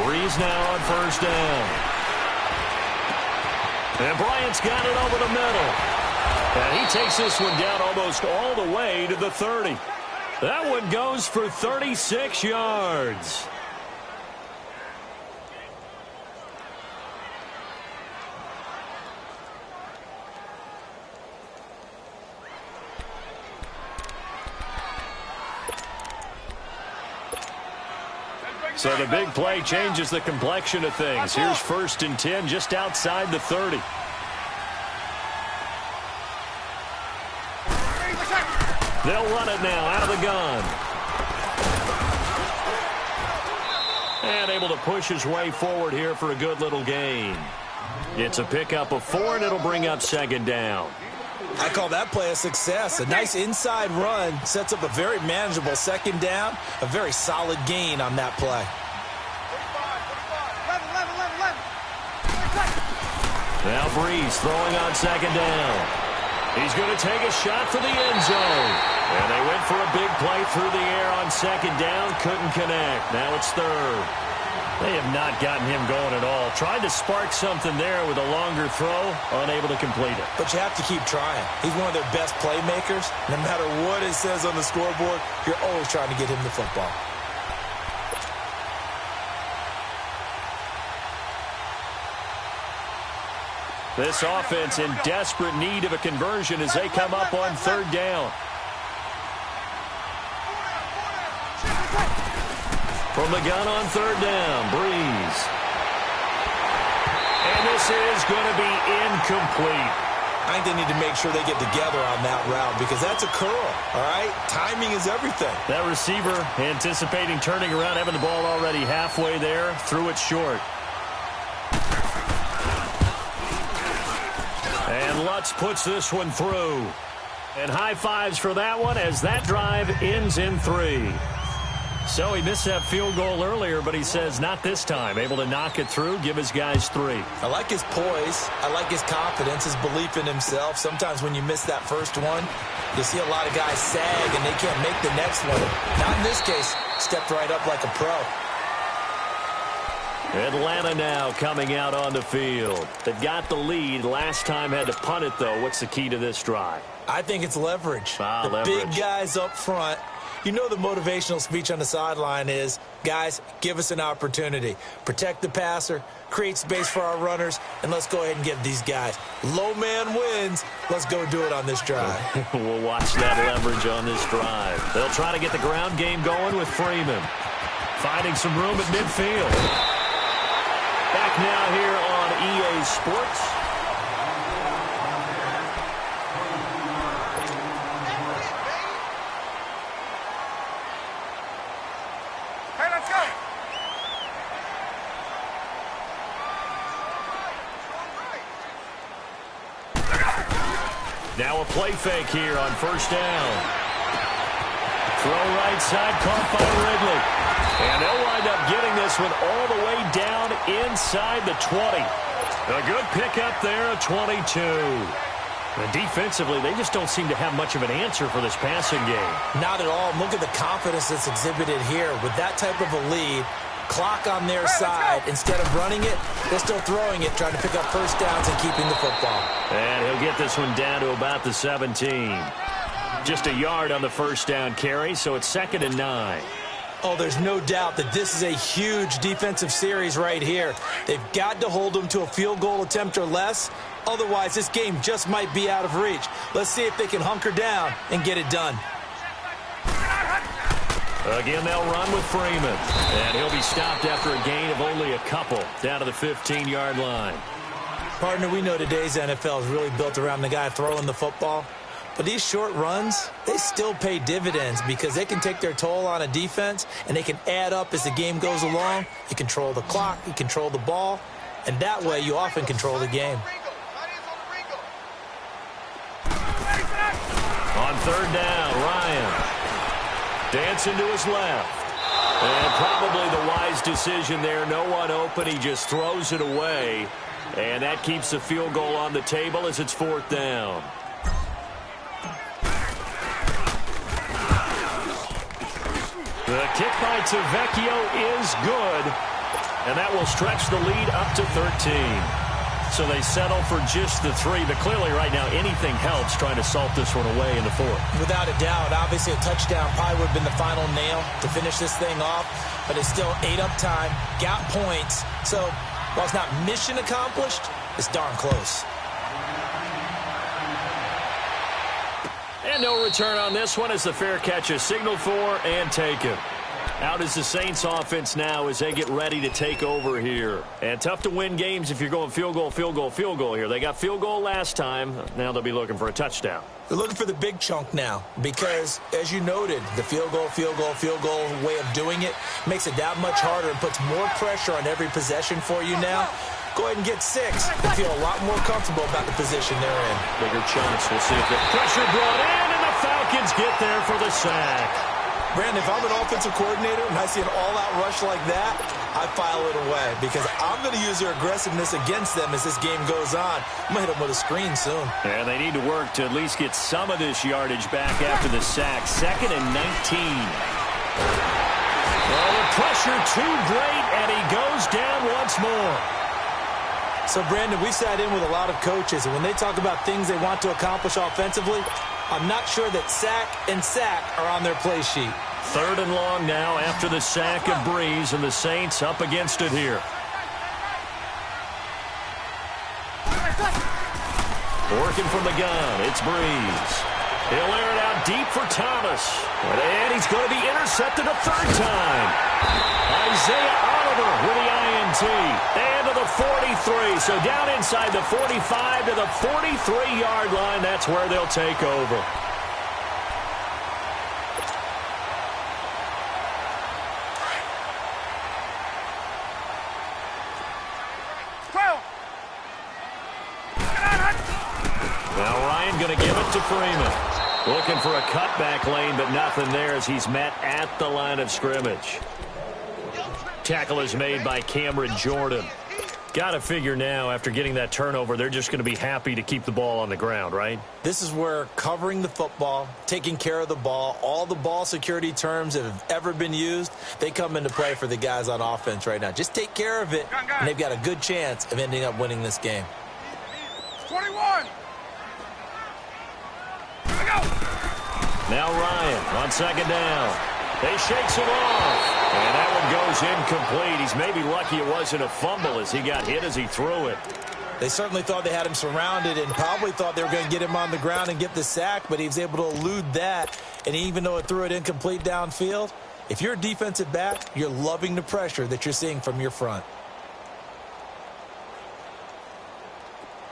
Breeze now on 1st down. And Bryant's got it over the middle. And he takes this one down almost all the way to the 30. That one goes for 36 yards. So the big play changes the complexion of things. Here's 1st and 10 just outside the 30. They'll run it now out of the gun. And able to push his way forward here for a good little gain. It's a pickup of 4, and it'll bring up 2nd down. I call that play a success. A nice inside run sets up a very manageable 2nd down. A very solid gain on that play. Now Breeze throwing on 2nd down. He's going to take a shot for the end zone. And they went for a big play through the air on 2nd down. Couldn't connect. Now it's 3rd. They have not gotten him going at all. Tried to spark something there with a longer throw. Unable to complete it. But you have to keep trying. He's one of their best playmakers. No matter what it says on the scoreboard, you're always trying to get him the football. This offense in desperate need of a conversion as they come up on 3rd down. From the gun on 3rd down, Breeze. And this is going to be incomplete. I think they need to make sure they get together on that route because that's a curl, all right? Timing is everything. That receiver anticipating turning around, having the ball already halfway there, threw it short. And Lutz puts this one through. And high fives for that one as that drive ends in 3. So he missed that field goal earlier, but he says not this time. Able to knock it through, give his guys 3. I like his poise. I like his confidence, his belief in himself. Sometimes when you miss that first one, you see a lot of guys sag and they can't make the next one. Not in this case. Stepped right up like a pro. Atlanta now coming out on the field. They've got the lead. Last time had to punt it, though. What's the key to this drive? I think it's leverage. Leverage. Big guys up front. You know the motivational speech on the sideline is, guys, give us an opportunity. Protect the passer, create space for our runners, and let's go ahead and give these guys. Low man wins. Let's go do it on this drive. We'll watch that leverage on this drive. They'll try to get the ground game going with Freeman. Finding some room at midfield. Back now here on EA Sports. Hey, let's go. Now a play fake here on 1st down. Throw right side, caught by Ridley. And they'll wind up getting this one all the way down inside the 20. A good pickup there, a 22. And defensively, they just don't seem to have much of an answer for this passing game. Not at all. Look at the confidence that's exhibited here. With that type of a lead, clock on their side, instead of running it, they're still throwing it, trying to pick up first downs and keeping the football. And he'll get this one down to about the 17. Just a yard on the first down carry, so it's 2nd and 9. Oh, there's no doubt that this is a huge defensive series right here. They've got to hold them to a field goal attempt or less. Otherwise, this game just might be out of reach. Let's see if they can hunker down and get it done. Again, they'll run with Freeman. And he'll be stopped after a gain of only a couple, down to the 15-yard line. Partner, we know today's NFL is really built around the guy throwing the football. But these short runs, they still pay dividends because they can take their toll on a defense, and they can add up as the game goes along. You control the clock, you control the ball, and that way you often control the game. On 3rd down, Ryan dancing to his left. And probably the wise decision there. No one open. He just throws it away. And that keeps the field goal on the table as it's 4th down. The kick by Tavecchio is good. And that will stretch the lead up to 13. So they settle for just the 3. But clearly right now anything helps trying to salt this one away in the 4th. Without a doubt. Obviously a touchdown probably would have been the final nail to finish this thing off. But it's still ate up time. Got points. So while it's not mission accomplished, it's darn close. And no return on this one as the fair catch is signaled for and taken. Out is the Saints offense now as they get ready to take over here. And tough to win games if you're going field goal, field goal, field goal here. They got field goal last time. Now they'll be looking for a touchdown. They're looking for the big chunk now because, as you noted, the field goal way of doing it makes it that much harder and puts more pressure on every possession for you now. Go ahead and get 6 and feel a lot more comfortable about the position they're in. Bigger chunks. We'll see if the pressure brought in, and the Falcons get there for the sack. Brandon, if I'm an offensive coordinator and I see an all-out rush like that, I file it away because I'm going to use their aggressiveness against them as this game goes on. I'm going to hit them with a screen soon. And they need to work to at least get some of this yardage back after the sack. 2nd and 19. Well, the pressure too great, and he goes down once more. So, Brandon, we've sat in with a lot of coaches, and when they talk about things they want to accomplish offensively, I'm not sure that sack and sack are on their play sheet. 3rd and long now after the sack of Breeze, and the Saints up against it here. Working from the gun, it's Breeze. He'll air it out deep for Thomas. And he's going to be intercepted a 3rd time. Isaiah Oliver with the INT. And to the 43. So down inside the 45 to the 43-yard line. That's where they'll take over. Now Ryan going to give it to Freeman. Looking for a cutback lane, but nothing there as he's met at the line of scrimmage. Tackle is made by Cameron Jordan. Got to figure now, after getting that turnover, they're just going to be happy to keep the ball on the ground, right? This is where covering the football, taking care of the ball, all the ball security terms that have ever been used, they come into play for the guys on offense right now. Just take care of it, and they've got a good chance of ending up winning this game. 21. Here we go. Now Ryan on 2nd down. They shakes it off. And that one goes incomplete. He's maybe lucky it wasn't a fumble as he got hit as he threw it. They certainly thought they had him surrounded and probably thought they were going to get him on the ground and get the sack, but he was able to elude that. And even though it threw it incomplete downfield, if you're a defensive back, you're loving the pressure that you're seeing from your front.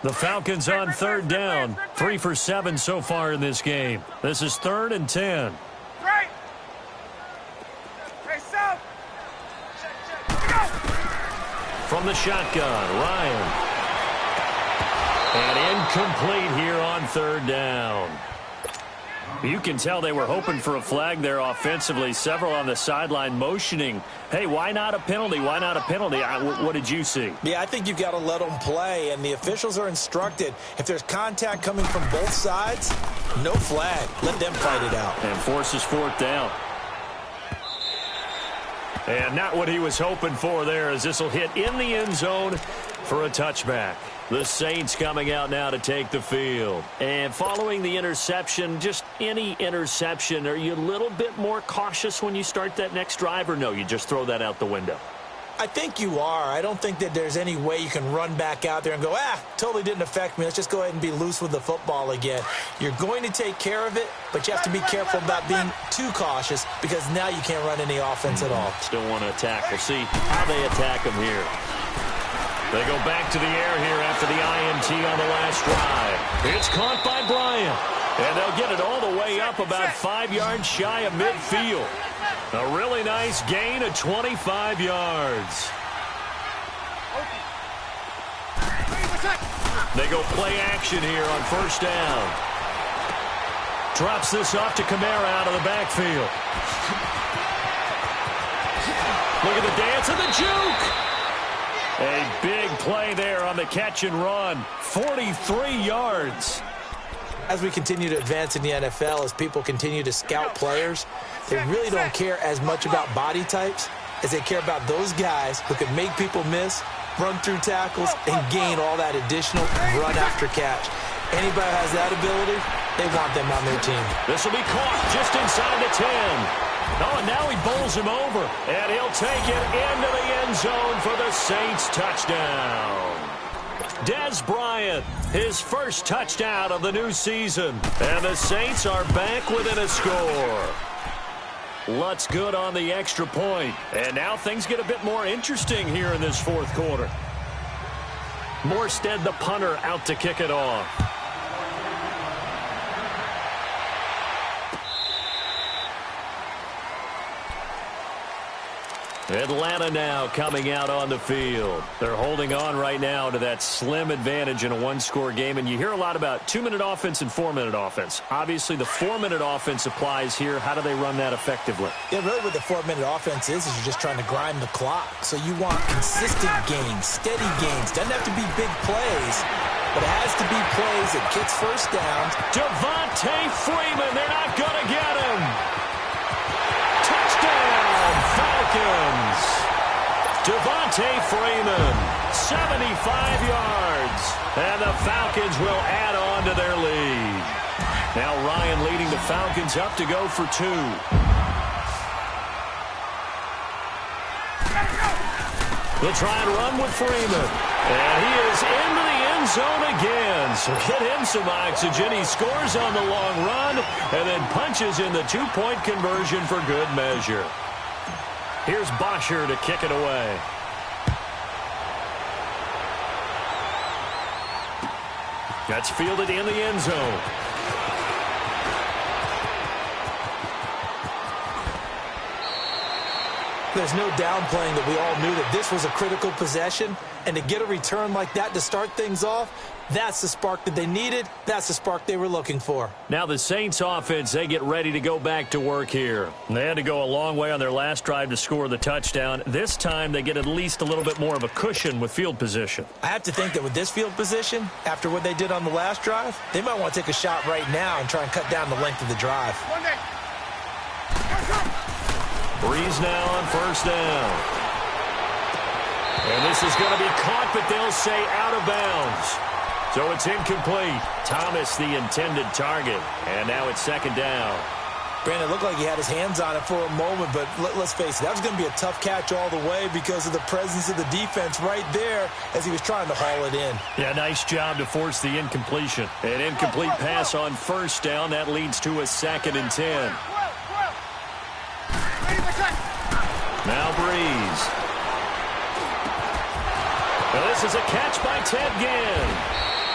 The Falcons on 3rd down. 3 for 7 so far in this game. This is 3rd and 10. Right. Hey, South. From the shotgun, Ryan. And incomplete here on 3rd down. You can tell they were hoping for a flag there offensively. Several on the sideline motioning, hey, why not a penalty? Why not a penalty? What did you see? Yeah, I think you've got to let them play, and the officials are instructed. If there's contact coming from both sides, no flag. Let them fight it out. And forces fourth down. And not what he was hoping for there, as this will hit in the end zone for a touchback. The Saints coming out now to take the field. And following the interception, just any interception, are you a little bit more cautious when you start that next drive, or no, you just throw that out the window? I think you are. I don't think that there's any way you can run back out there and go, totally didn't affect me. Let's just go ahead and be loose with the football again. You're going to take care of it, but you have to be careful about being too cautious, because now you can't run any offense at all. Still want to attack. We'll see how they attack him here. They go back to the air here after the INT on the last drive. It's caught by Bryant. And they'll get it all the way up about 5 yards shy of midfield. A really nice gain of 25 yards. They go play action here on first down. Drops this off to Kamara out of the backfield. Look at the dance and the juke. A big play there on the catch and run. 43 yards. As we continue to advance in the NFL, as people continue to scout players, they really don't care as much about body types as they care about those guys who can make people miss, run through tackles, and gain all that additional run after catch. Anybody who has that ability, they want them on their team. This will be caught just inside the 10. Oh, and now he bowls him over, and he'll take it into the end zone for the Saints touchdown. Dez Bryant, his first touchdown of the new season. And the Saints are back within a score. Lutz good on the extra point. And now things get a bit more interesting here in this fourth quarter. Morstead, the punter, out to kick it off. Atlanta now coming out on the field. They're holding on right now to that slim advantage in a one-score game. And you hear a lot about 2-minute offense and 4-minute offense. Obviously, the 4-minute offense applies here. How do they run that effectively? Yeah, really what the 4-minute offense is you're just trying to grind the clock. So you want consistent gains, steady gains. Doesn't have to be big plays, but it has to be plays that gets first downs. Devontae Freeman, they're not going to get him. Touchdown, Falcons. Devontae Freeman, 75 yards. And the Falcons will add on to their lead. Now Ryan leading the Falcons up to go for 2. They'll try and run with Freeman. And he is into the end zone again. So get him some oxygen. He scores on the long run and then punches in the 2-point conversion for good measure. Here's Bosher to kick it away. That's fielded in the end zone. There's no downplaying that we all knew that this was a critical possession, and to get a return like that to start things off, that's the spark that they needed. That's the spark they were looking for. Now the Saints offense, they get ready to go back to work here. They had to go a long way on their last drive to score the touchdown. This time they get at least a little bit more of a cushion with field position. I have to think that with this field position, after what they did on the last drive, they might want to take a shot right now and try and cut down the length of the drive. Breeze now on first down. And this is going to be caught, but they'll say out of bounds. So it's incomplete. Thomas the intended target. And now it's second down. Brandon, it looked like he had his hands on it for a moment, but let's face it, that was going to be a tough catch all the way because of the presence of the defense right there as he was trying to haul it in. Yeah, nice job to force the incompletion. An incomplete pass on first down. That leads to a 2nd and 10. Now Breeze. Well, this is a catch by Ted Ginn.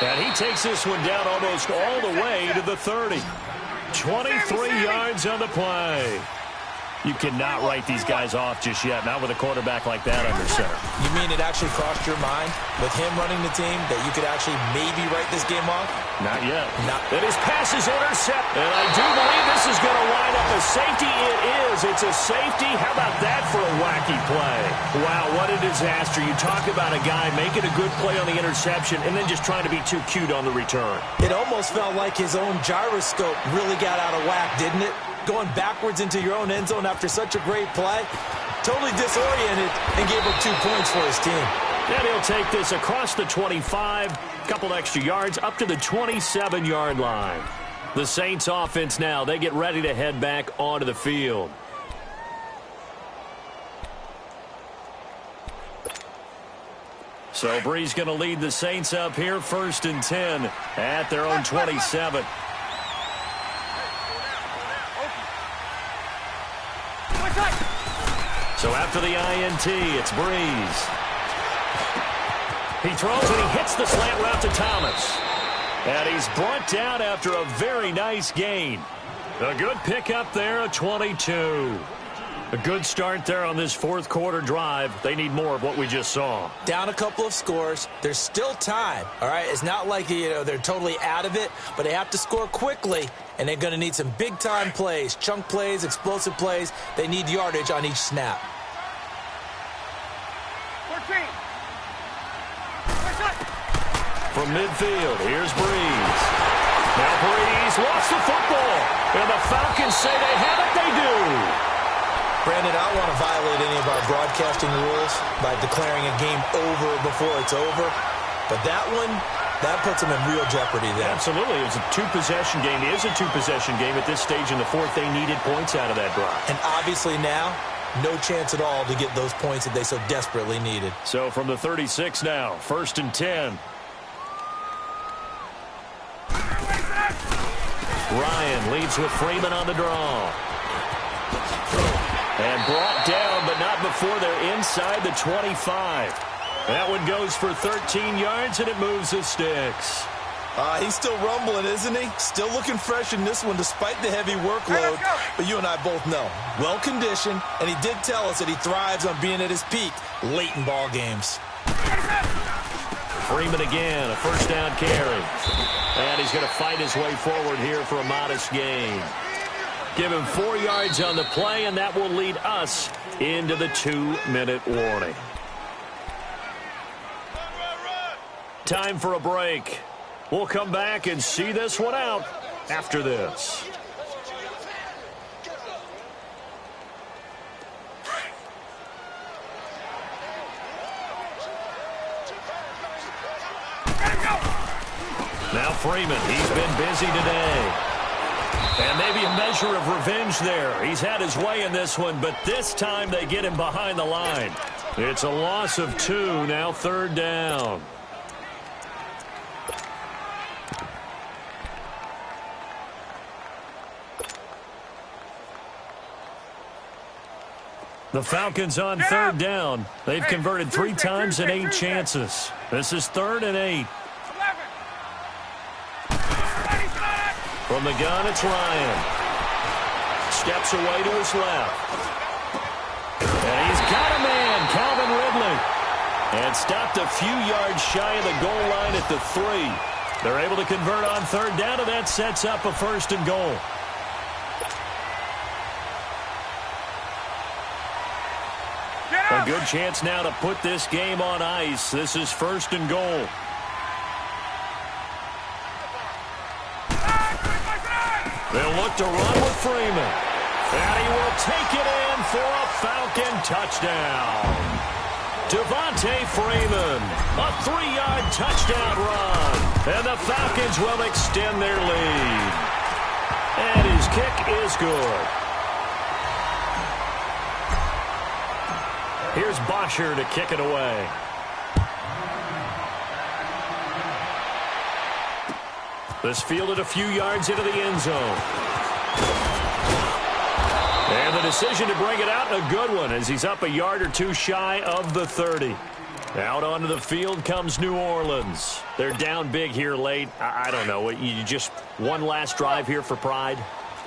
And he takes this one down almost all the way to the 30. 23 yards on the play. You cannot write these guys off just yet, not with a quarterback like that under center. You mean it actually crossed your mind with him running the team that you could actually maybe write this game off? Not yet. And his pass is intercepted. And I do believe this is going to wind up a safety. It is. It's a safety. How about that for a wacky play? Wow, what a disaster. You talk about a guy making a good play on the interception and then just trying to be too cute on the return. It almost felt like his own gyroscope really got out of whack, didn't it? Going backwards into your own end zone after such a great play. Totally disoriented and gave up 2 points for his team. And he'll take this across the 25, couple extra yards, up to the 27-yard line. The Saints offense now, they get ready to head back onto the field. So Bree's going to lead the Saints up here, 1st and 10 at their own 27. So after the INT, it's Breeze. He throws and he hits the slant route to Thomas. And he's brought down after a very nice gain. A good pickup there, a 22. A good start there on this fourth quarter drive. They need more of what we just saw. Down a couple of scores. There's still time, all right? It's not like, they're totally out of it, but they have to score quickly, and they're going to need some big-time plays, chunk plays, explosive plays. They need yardage on each snap. 14. From midfield, here's Breeze. Now Breeze lost the football, and the Falcons say they have it. They do. Brandon, I don't want to violate any of our broadcasting rules by declaring a game over before it's over. But that one, that puts them in real jeopardy there. Absolutely. It's a two-possession game. It is a two-possession game at this stage in the fourth. They needed points out of that drive. And obviously now, no chance at all to get those points that they so desperately needed. So from the 36 now, 1st and 10. Ryan leads with Freeman on the draw. And brought down, but not before they're inside the 25. That one goes for 13 yards, and it moves the sticks. He's still rumbling, isn't he? Still looking fresh in this one despite the heavy workload. But you and I both know, well-conditioned, and he did tell us that he thrives on being at his peak late in ball games. Freeman again, a first down carry. And he's going to fight his way forward here for a modest gain. Give him 4 yards on the play, and that will lead us into the 2-minute warning. Time for a break. We'll come back and see this one out after this. Now Freeman, he's been busy today. And maybe a measure of revenge there. He's had his way in this one, but this time they get him behind the line. It's a loss of 2, now 3rd down. The Falcons on 3rd down. They've converted 3 times in 8 chances. This is 3rd and 8. From the gun, it's Ryan. Steps away to his left. And he's got a man, Calvin Ridley. And stopped a few yards shy of the goal line at the 3. They're able to convert on 3rd down, and that sets up a 1st and goal. A good chance now to put this game on ice. This is 1st and goal. They'll look to run with Freeman. And he will take it in for a Falcon touchdown. Devontae Freeman, a 3-yard touchdown run. And the Falcons will extend their lead. And his kick is good. Here's Bosher to kick it away. This fielded a few yards into the end zone. And the decision to bring it out, a good one, as he's up a yard or 2 shy of the 30. Out onto the field comes New Orleans. They're down big here late. I don't know. You just one last drive here for pride?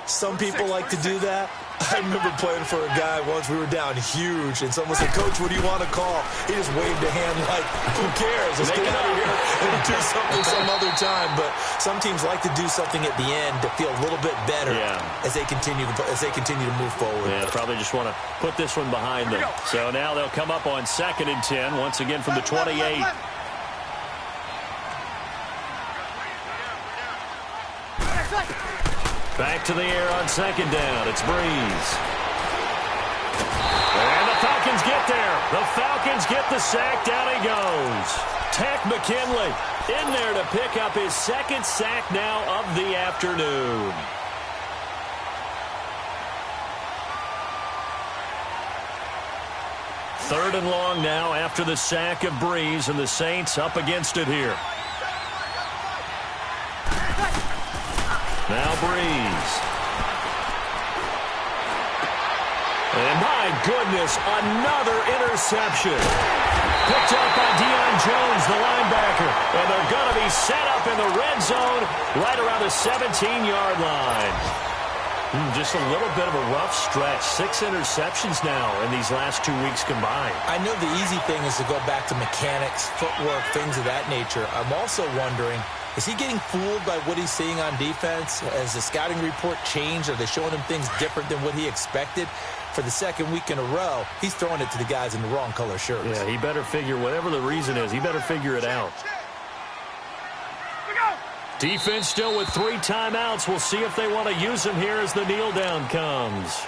Some people like to do that. I remember playing for a guy once. We were down huge, and someone said, "Coach, what do you want to call?" He just waved a hand like, "Who cares? Let's get out of here and do something some other time." But some teams like to do something at the end to feel a little bit better as they continue to move forward. Yeah, probably just want to put this one behind them. So now they'll come up on 2nd and 10, once again from the 28. Back to the air on 2nd down. It's Breeze. And the Falcons get there. The Falcons get the sack. Down he goes. Tech McKinley in there to pick up his 2nd sack now of the afternoon. Third and long now after the sack of Breeze, and the Saints up against it here. Now Breeze. And my goodness, another interception. Picked up by Deion Jones, the linebacker. And they're going to be set up in the red zone right around the 17-yard line. Just a little bit of a rough stretch. 6 interceptions now in these last 2 weeks combined. I know the easy thing is to go back to mechanics, footwork, things of that nature. I'm also wondering, is he getting fooled by what he's seeing on defense? Has the scouting report changed? Are they showing him things different than what he expected? For the 2nd week in a row, he's throwing it to the guys in the wrong color shirts. Yeah, he better figure, whatever the reason is, he better figure it out. Defense still with 3 timeouts. We'll see if they want to use them here as the kneel down comes.